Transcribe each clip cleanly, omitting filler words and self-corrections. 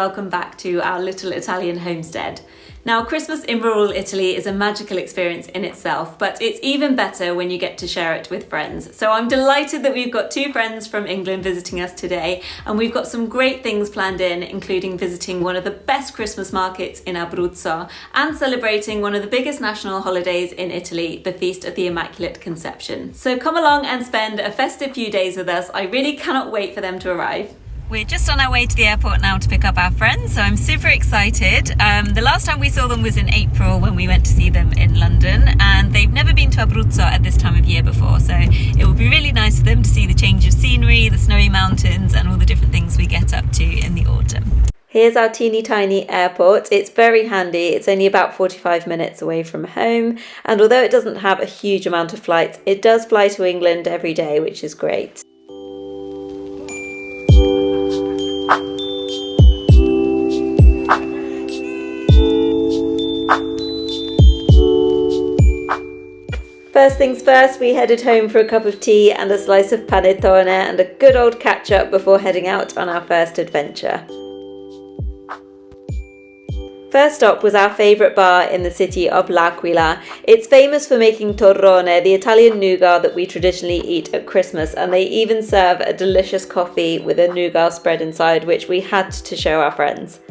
welcome back to our little Italian homestead. Now, Christmas in rural Italy is a magical experience in itself, but it's even better when you get to share it with friends. So I'm delighted that we've got two friends from England visiting us today, and we've got some great things planned in, including visiting one of the best Christmas markets in Abruzzo and celebrating one of the biggest national holidays in Italy, the Feast of the Immaculate Conception. So come along and spend a festive few days with us. I really cannot wait for them to arrive. We're just on our way to the airport now to pick up our friends, so I'm super excited. The last time we saw them was in April when we went to see them in London, and they've never been to Abruzzo at this time of year before, so it will be really nice for them to see the change of scenery, the snowy mountains and all the different things we get up to in the autumn. Here's our teeny tiny airport. It's very handy. It's only about 45 minutes away from home, and although it doesn't have a huge amount of flights, it does fly to England every day, which is great. First things first, we headed home for a cup of tea and a slice of panettone and a good old catch up before heading out on our first adventure. First stop was our favourite bar in the city of L'Aquila. It's famous for making torrone, the Italian nougat that we traditionally eat at Christmas, and they even serve a delicious coffee with a nougat spread inside, which we had to show our friends.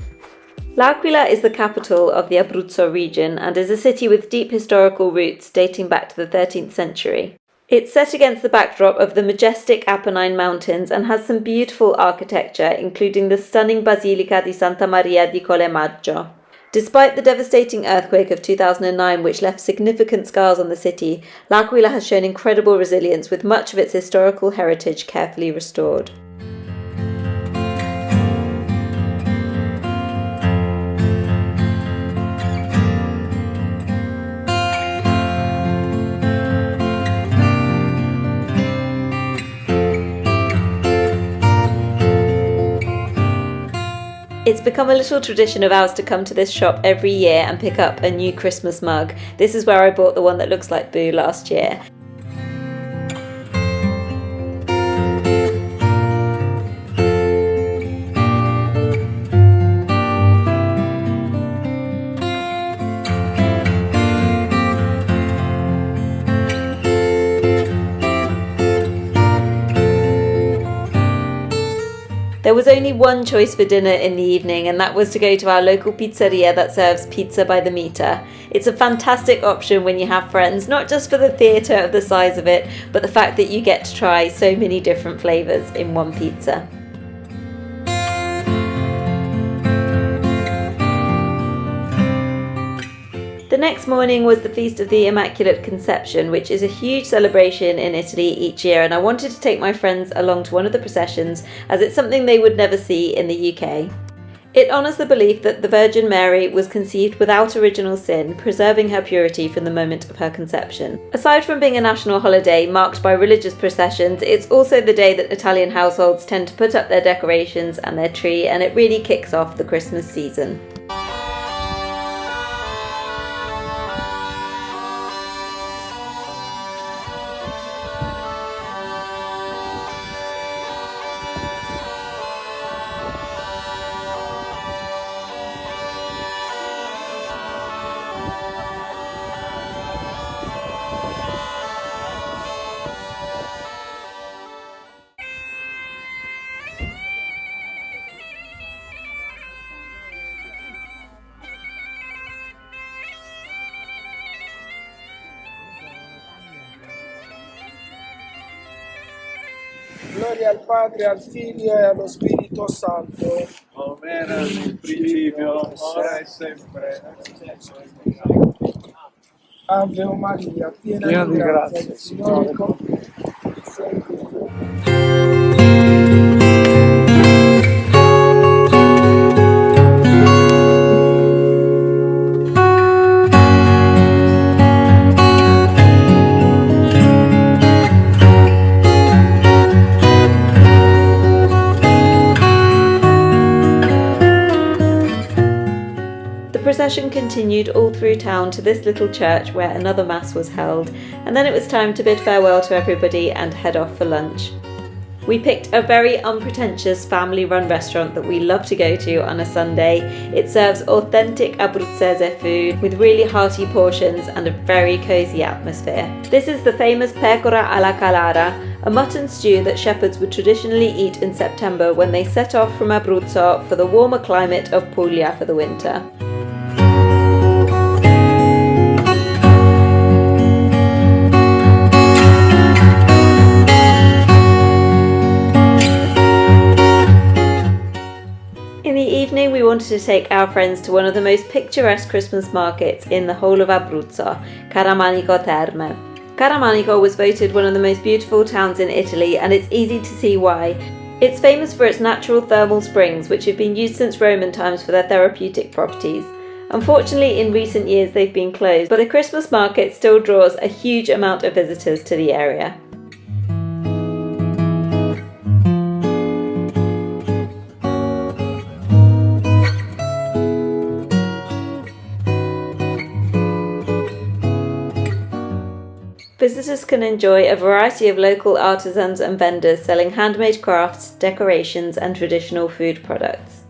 L'Aquila is the capital of the Abruzzo region and is a city with deep historical roots dating back to the 13th century. It's set against the backdrop of the majestic Apennine Mountains and has some beautiful architecture, including the stunning Basilica di Santa Maria di Collemaggio. Despite the devastating earthquake of 2009, which left significant scars on the city, L'Aquila has shown incredible resilience with much of its historical heritage carefully restored. It's become a little tradition of ours to come to this shop every year and pick up a new Christmas mug. This is where I bought the one that looks like Boo last year. There was only one choice for dinner in the evening, and that was to go to our local pizzeria that serves pizza by the metre. It's a fantastic option when you have friends, not just for the theatre of the size of it, but the fact that you get to try so many different flavours in one pizza. The next morning was the Feast of the Immaculate Conception, which is a huge celebration in Italy each year, and I wanted to take my friends along to one of the processions as it's something they would never see in the UK. It honours the belief that the Virgin Mary was conceived without original sin, preserving her purity from the moment of her conception. Aside from being a national holiday marked by religious processions, it's also the day that Italian households tend to put up their decorations and their tree, and it really kicks off the Christmas season. Gloria al Padre, al Figlio e allo Spirito Santo. Come era nel principio, ora e sempre. Ave Maria, piena di grazia, il Signore è con te. The procession continued all through town to this little church where another mass was held, and then it was time to bid farewell to everybody and head off for lunch. We picked a very unpretentious family-run restaurant that we love to go to on a Sunday. It serves authentic Abruzzese food with really hearty portions and a very cosy atmosphere. This is the famous pecora alla calara, a mutton stew that shepherds would traditionally eat in September when they set off from Abruzzo for the warmer climate of Puglia for the winter. In the evening, we wanted to take our friends to one of the most picturesque Christmas markets in the whole of Abruzzo, Caramanico Terme. Caramanico was voted one of the most beautiful towns in Italy, and it's easy to see why. It's famous for its natural thermal springs, which have been used since Roman times for their therapeutic properties. Unfortunately, in recent years they've been closed, but the Christmas market still draws a huge amount of visitors to the area. Visitors can enjoy a variety of local artisans and vendors selling handmade crafts, decorations, and traditional food products.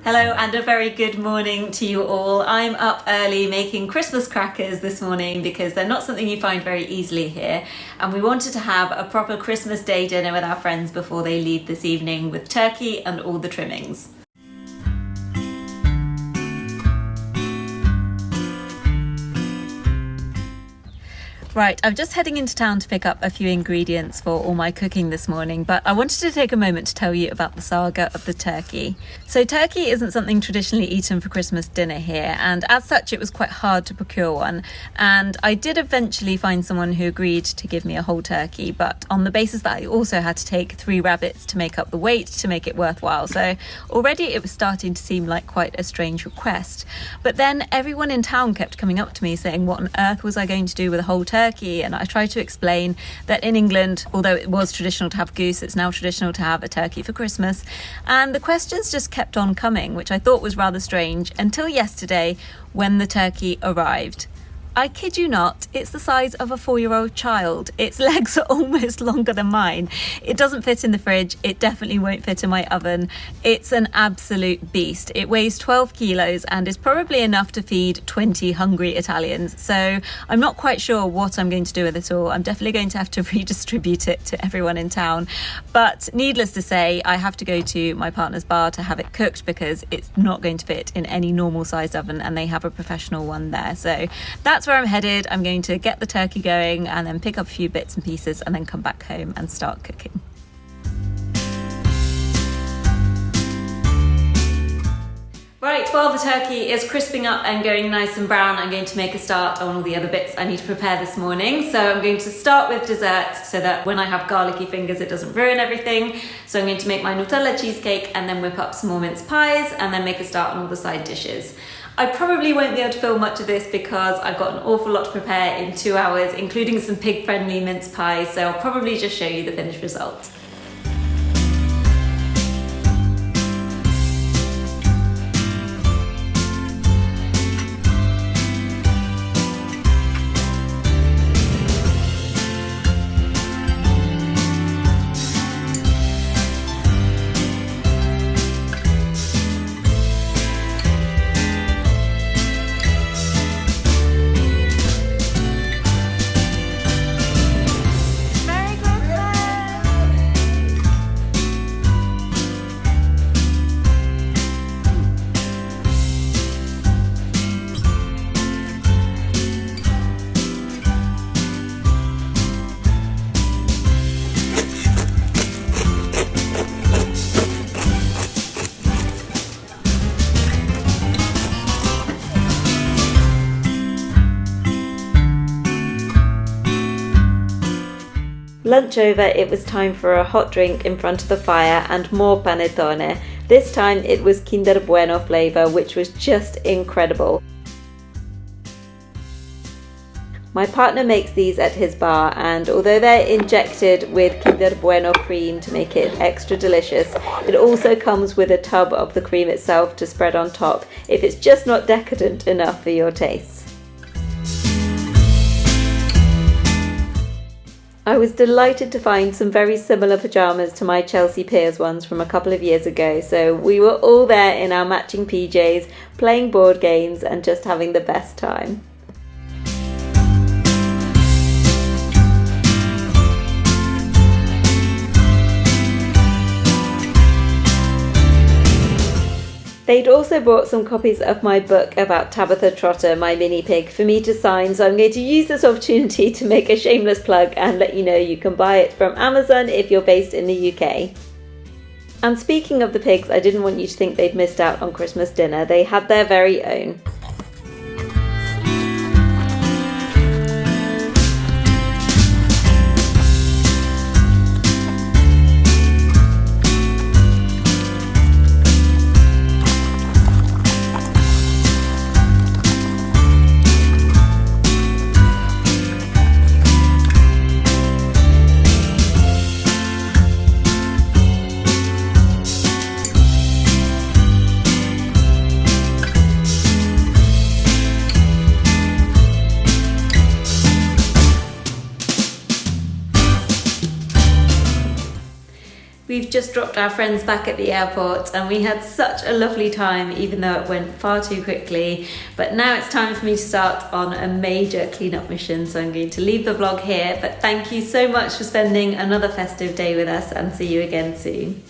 Hello and a very good morning to you all. I'm up early making Christmas crackers this morning because they're not something you find very easily here, and we wanted to have a proper Christmas Day dinner with our friends before they leave this evening with turkey and all the trimmings. Right, I'm just heading into town to pick up a few ingredients for all my cooking this morning, but I wanted to take a moment to tell you about the saga of the turkey. So turkey isn't something traditionally eaten for Christmas dinner here, and as such it was quite hard to procure one. And I did eventually find someone who agreed to give me a whole turkey, but on the basis that I also had to take 3 rabbits to make up the weight to make it worthwhile. So already it was starting to seem like quite a strange request. But then everyone in town kept coming up to me saying what on earth was I going to do with a whole turkey? And I tried to explain that in England, although it was traditional to have goose, it's now traditional to have a turkey for Christmas. And the questions just kept on coming, which I thought was rather strange, until yesterday when the turkey arrived. I kid you not, it's the size of a 4-year-old child. Its legs are almost longer than mine. It doesn't fit in the fridge. It definitely won't fit in my oven. It's an absolute beast. It weighs 12 kilos and is probably enough to feed 20 hungry Italians. So I'm not quite sure what I'm going to do with it all. I'm definitely going to have to redistribute it to everyone in town. But needless to say, I have to go to my partner's bar to have it cooked because it's not going to fit in any normal sized oven, and they have a professional one there. So that's where I'm headed. I'm going to get the turkey going and then pick up a few bits and pieces and then come back home and start cooking. Right, while the turkey is crisping up and going nice and brown, I'm going to make a start on all the other bits I need to prepare this morning. So I'm going to start with dessert so that when I have garlicky fingers it doesn't ruin everything. So I'm going to make my Nutella cheesecake and then whip up some more mince pies and then make a start on all the side dishes. I probably won't be able to film much of this because I've got an awful lot to prepare in 2 hours, including some pig-friendly mince pies, so I'll probably just show you the finished result. Lunch over, it was time for a hot drink in front of the fire and more panettone. This time it was Kinder Bueno flavour, which was just incredible. My partner makes these at his bar, and although they're injected with Kinder Bueno cream to make it extra delicious, it also comes with a tub of the cream itself to spread on top if it's just not decadent enough for your taste. I was delighted to find some very similar pyjamas to my Chelsea Piers ones from a couple of years ago, so we were all there in our matching PJs, playing board games and just having the best time. They'd also bought some copies of my book about Tabitha Trotter, my mini pig, for me to sign, so I'm going to use this opportunity to make a shameless plug and let you know you can buy it from Amazon if you're based in the UK. And speaking of the pigs, I didn't want you to think they'd missed out on Christmas dinner. They had their very own. We've just dropped our friends back at the airport and we had such a lovely time, even though it went far too quickly. But now it's time for me to start on a major cleanup mission, so I'm going to leave the vlog here. But thank you so much for spending another festive day with us, and see you again soon.